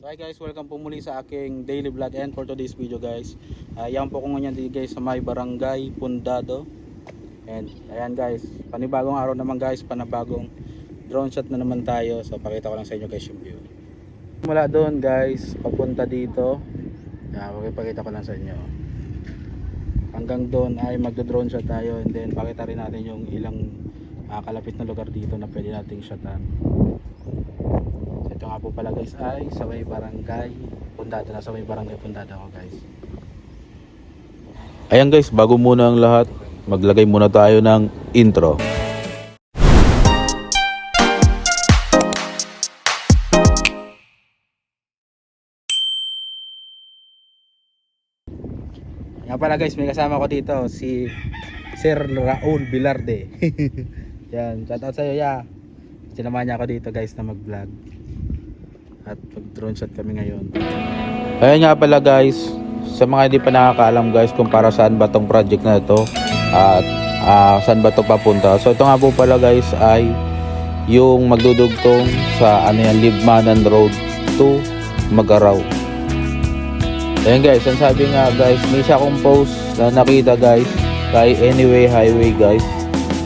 So hi guys, welcome po muli sa aking daily vlog. And for today's video guys, yan po ko ngayon dito guys sa may barangay Pundado. And ayan guys, panibagong araw naman guys, panibagong drone shot na naman tayo. So pakita ko lang sa inyo guys yung view. Mula doon guys, papunta dito. Pakita ko lang sa inyo. Hanggang doon ay magdo-drone shot tayo, and then pakita rin natin yung ilang kalapit na lugar dito na pwede nating shotan. Ito nga po pala guys ay sa may barangay Pundado. Nasa may barangay Pundado ako guys. Ayan guys, bago muna ang lahat, maglagay muna tayo ng intro. Nga pala guys, may kasama ko dito si Sir Raul Bilarde. Yan, shout out sa iyo ya. Sinamahan niya ako dito guys na mag-vlog. At mag-drone shot kami ngayon. Ayan nga pala guys, sa mga hindi pa nakakaalam guys kung para saan ba tong project na ito at saan ba ito papunta. So ito nga po pala guys ay yung magdudugtong sa Libmanan Road to Magaraw. Ayan guys, ang sabi nga guys, may isa akong post na nakita guys kay Anyway Highway guys.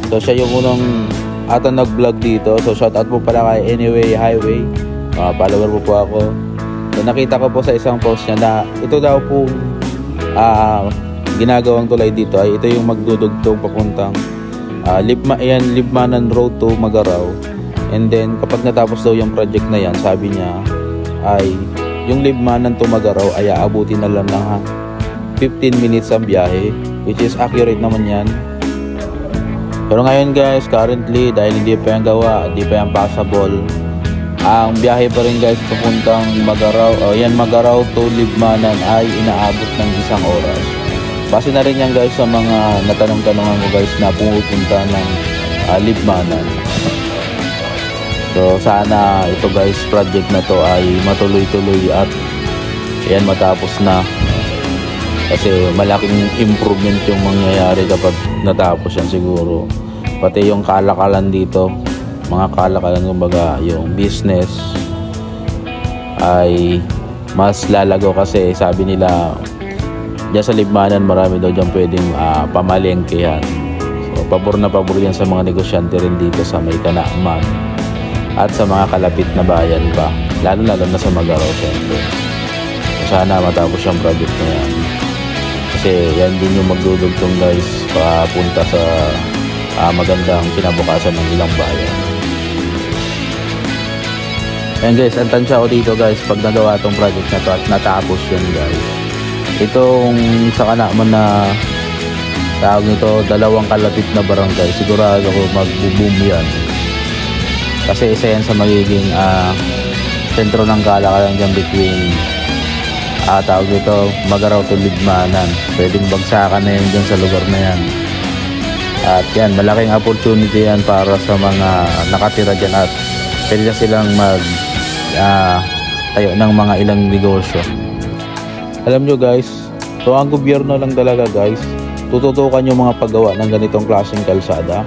So siya yung unang ata nag-vlog dito. So shout out po pala kay Anyway Highway. Follower po ako. So nakita ko po sa isang post niya na ito daw po ginagawang tulay dito ay ito yung magdudugtong papuntang Libmanan Road to Magaraw. And then kapag natapos daw yung project na yan, sabi niya ay yung Libmanan to Magaraw ay aabutin na lang ng 15 minutes ang biyahe, which is accurate naman yan. Pero ngayon guys, currently dahil hindi pa yung gawa, hindi pa yung passable, ang biyahe pa rin guys papuntang Magaraw, Magaraw to Libmanan ay inaabot ng 1 oras. Base na rin yan guys sa mga natanong-tanongan ko guys na pumupunta ng Libmanan. So sana ito guys, project na to ay matuloy-tuloy at yan matapos na. Kasi malaking improvement yung mangyayari kapag natapos yan siguro. Pati yung kalakalan dito, mga kalakalan kumbaga yung business ay mas lalago kasi sabi nila diyan sa Libmanan marami daw diyan pwedeng pamalengkehan. So pabor na pabor yan sa mga negosyante rin dito sa may Kanaaman at sa mga kalapit na bayan pa, lalo na sa Magaraw syempre. So sana matapos yung project na yan kasi yan din yung magdudugtong guys papunta sa magandang kinabukasan ng ilang bayan. Ayan guys, ang tansya ko dito guys pag nagawa itong project na to at natapos yun guys, itong sa Kanaaman na tawag nito, 2 kalapit na barangay, sigurado ko magbo-boom yan kasi isa yan sa magiging sentro ng kalakalan dyan between tawag nito Magaraw to Libmanan. Pwedeng bagsakan na yan dyan sa lugar na yan. At yan, malaking opportunity yan para sa mga nakatira dyan at pwede na silang tayo ng mga ilang negosyo. Alam nyo guys, so ang gobyerno lang talaga guys, tututukan yung mga paggawa ng ganitong klaseng kalsada.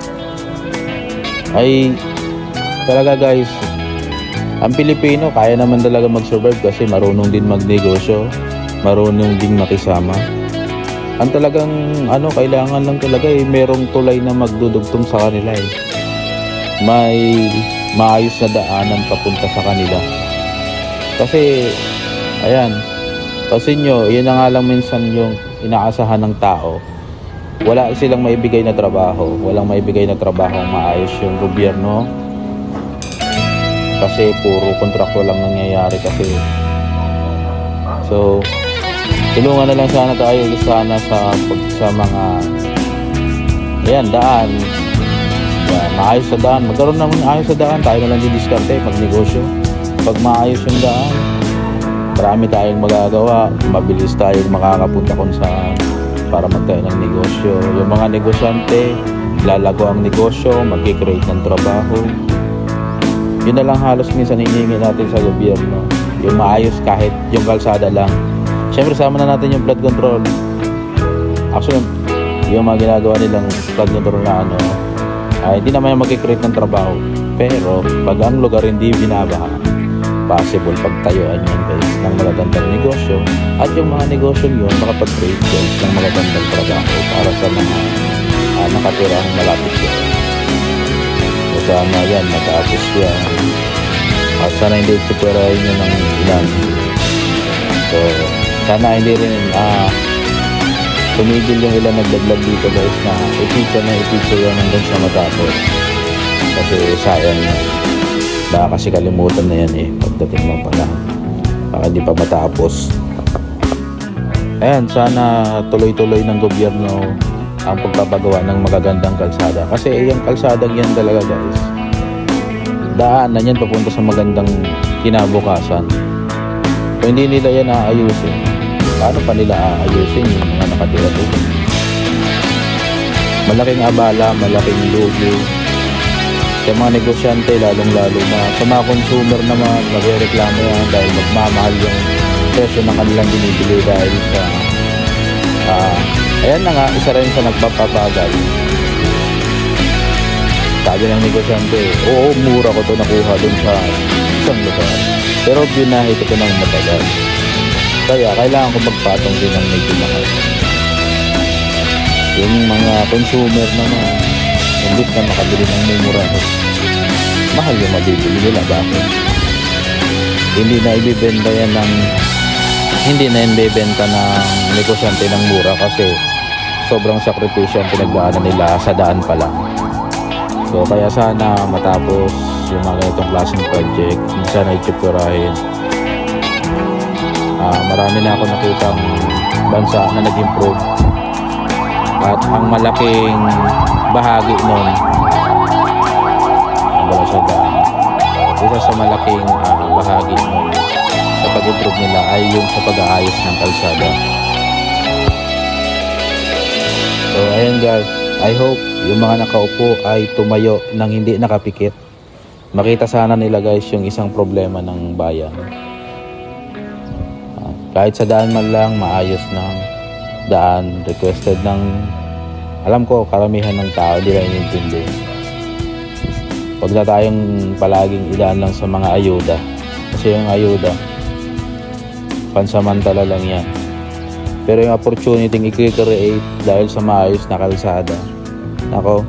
Ay talaga guys, ang Pilipino kaya naman talaga mag-survive kasi marunong din magnegosyo, marunong din makisama. Ang talagang kailangan lang talaga merong tulay na magdudugtong sa kanila may maayos na daanan papunta sa kanila. Kasi ayan, kasi yan na nga lang minsan yung inaasahan ng tao. Wala silang maibigay na trabaho, walang maibigay na trabaho maayos yung gobyerno. Kasi puro kontrakto lang nangyayari kasi. So tulungan na lang sana tayo sana sa mga daan. Maayos sa daan, magkaroon naman ayos sa daan, tayo na lang didiskarte pag negosyo. Pag maayos yung daan, marami tayong magagawa, mabilis tayong makakapunta kung saan para magtayo ng negosyo. Yung mga negosyante, lalago ang negosyo, mag-create ng trabaho. Yun na lang halos minsan hinihingi natin sa gobyerno, yung maayos kahit yung kalsada lang. Siyempre sama na natin yung flood control. Actually yung mga ginagawa nilang flood control na hindi naman yung mag-create ng trabaho. Pero pag ang lugar hindi binabaha, possible pagtayuan yan guys ng magagandang negosyo, at yung mga negosyo yun makapag-create guys ng magagandang trabaho para sa mga nakatirang malapit yan. So sana yan matapos yan, at sana hindi superahin nyo ng ilan. So sana hindi rin tumigil yung ilan nagdaglag dito guys na i-feature yan hanggang sa matapos, kasi sayang yan. Baka kasi kalimutan na yan pagdating ng panahon, baka di pa matapos. Ayan, sana tuloy-tuloy ng gobyerno ang pagpapagawa ng magagandang kalsada, kasi yung kalsadang yan talaga guys, daanan yan papunta sa magandang kinabukasan. Kung hindi nila yan aayusin, paano pa nila aayusin yung mga nakatira dito? Malaking abala, malaking lugi sa mga negosyante, lalong-lalo na sa mga consumer naman, magreklamo yan dahil magmamahal yung presyo ng kanilang binibili dahil sa ayan na nga, isa rin sa nagpapabagal. Sabi ng negosyante, oo, mura ko to nakuha dun sa isang lugar, pero binahe ko ng matagal, kaya kailangan ko magpatong din ng medyo mahal. Yung mga consumer naman, imbis na makabili ng mumurahin, mahal yung mabibili nila. Bakit? Hindi na ibibenta yan ng negosyante ng mura, kasi sobrang sakripisyo ang pinagdaanan nila sa daan pa lang. So kaya sana matapos yung mga ganitong klaseng project, hindi sana itsipurahin. Marami na ako nakitang bansa na nag-improve, at ang malaking bahagi nun, isa sa malaking bahagi nun sa pag-improve nila ay yung sa pag-aayos ng kalsada. So ayan guys, I hope yung mga nakaupo ay tumayo nang hindi nakapikit. Makita sana nila guys yung isang problema ng bayan. Kahit sa daan man lang, maayos ng daan, requested ng, alam ko karamihan ng tao hindi lang inintindi. Huwag na tayong palaging idaan lang sa mga ayuda, kasi yung ayuda pansamantala lang yan. Pero yung opportunity i-create dahil sa maayos na kalsada, nako,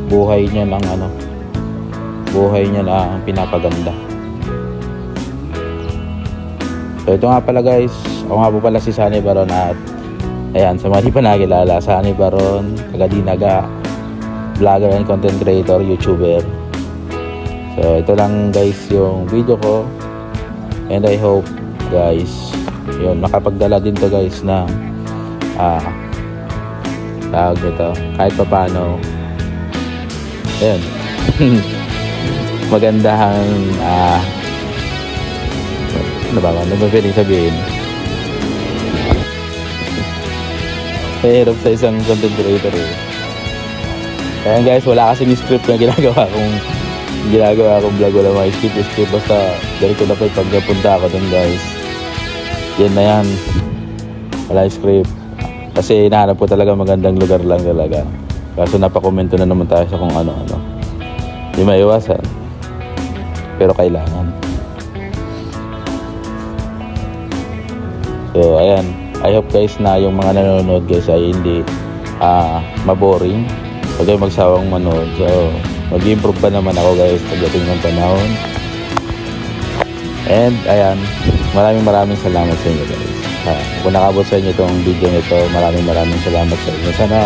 buhay niya lang buhay niya lang ang pinapaganda. So ito nga pala guys, ako nga po pala si Sunny Baron, at ayan, sa mga di pa nakilala, Sunny Baron, Kagadinaga, vlogger and content creator, YouTuber. So ito lang guys yung video ko, and I hope guys yun, makapagdala din to guys ng tawag nito, kahit pa paano ayun magandang ano ba pwedeng sabihin, hirap sa isang content creator Ayan guys, wala kasing script na ginagawa kong vlog, wala mga script, basta ganito na pag pagpunta ako dun guys, yan na yan, wala script, kasi hinahanap ko talaga magandang lugar lang talaga, kaso napakomento na naman tayo sa kung ano-ano, di maiwasan, pero kailangan. So ayan, I hope guys na yung mga nanonood guys ay hindi maboring, huwag kayo magsawang manood. So mag-improve pa naman ako guys pagdating ng panahon. And ayan, maraming salamat sa inyo guys. Kung nakabot sa inyo itong video nito, maraming salamat sa inyo. Sana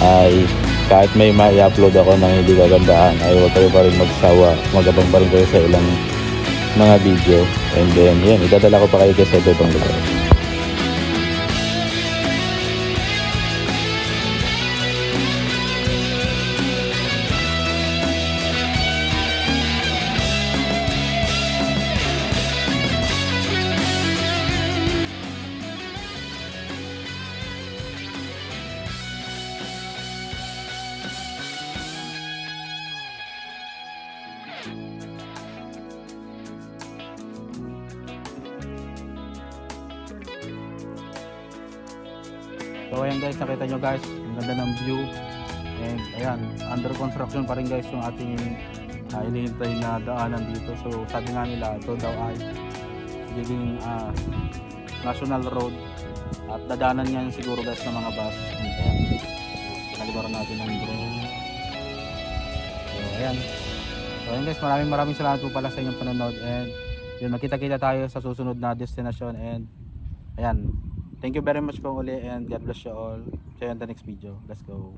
ay kahit may ma-upload ako ng hindi kagandaan, ay huwag kayo pa rin magsawa, magabang pa rin kayo sa ilang mga video. And then yun, idadala ko pa kayo sa ibang lugar. So ayan guys, nakita nyo guys, ang ganda ng view. And ayan, under construction pa rin guys yung ating hinihintay na daanan dito. So sabi nga nila ito daw ay magiging national road at dadanan yan siguro guys ng mga bus. Ayan, nalibaran natin ng drone. So ayan. So ayan guys, maraming salamat po pala sa inyong panonood, and yun, magkita-kita tayo sa susunod na destination. And ayan, thank you very much po uli, and God bless you all. See you in the next video. Let's go.